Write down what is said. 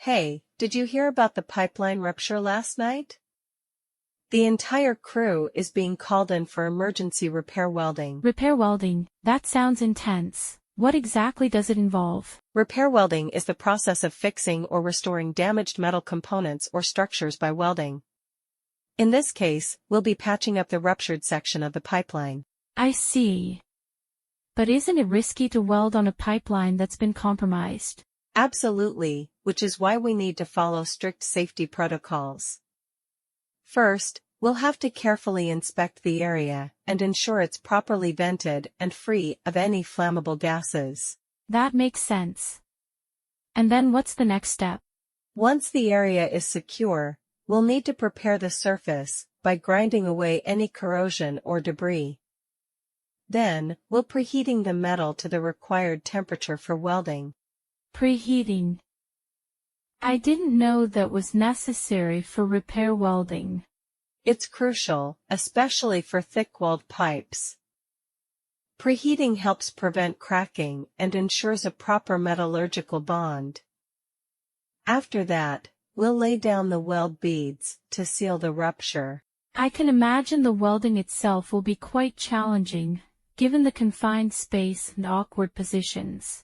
Hey, did you hear about the pipeline rupture last night? The entire crew is being called in for emergency repair welding. Repair welding, that sounds intense. What exactly does it involve? Repair welding is the process of fixing or restoring damaged metal components or structures by welding. In this case, we'll be patching up the ruptured section of the pipeline. I see. But isn't it risky to weld on a pipeline that's been compromised? Absolutely, which is why we need to follow strict safety protocols. First, we'll have to carefully inspect the area and ensure it's properly vented and free of any flammable gases. That makes sense. And then what's the next step? Once the area is secure, we'll need to prepare the surface by grinding away any corrosion or debris. Then, we'll preheating the metal to the required temperature for welding. Preheating. I didn't know that was necessary for repair welding. It's crucial, especially for thick-walled pipes. Preheating helps prevent cracking and ensures a proper metallurgical bond. After that, we'll lay down the weld beads to seal the rupture. I can imagine the welding itself will be quite challenging, given the confined space and awkward positions.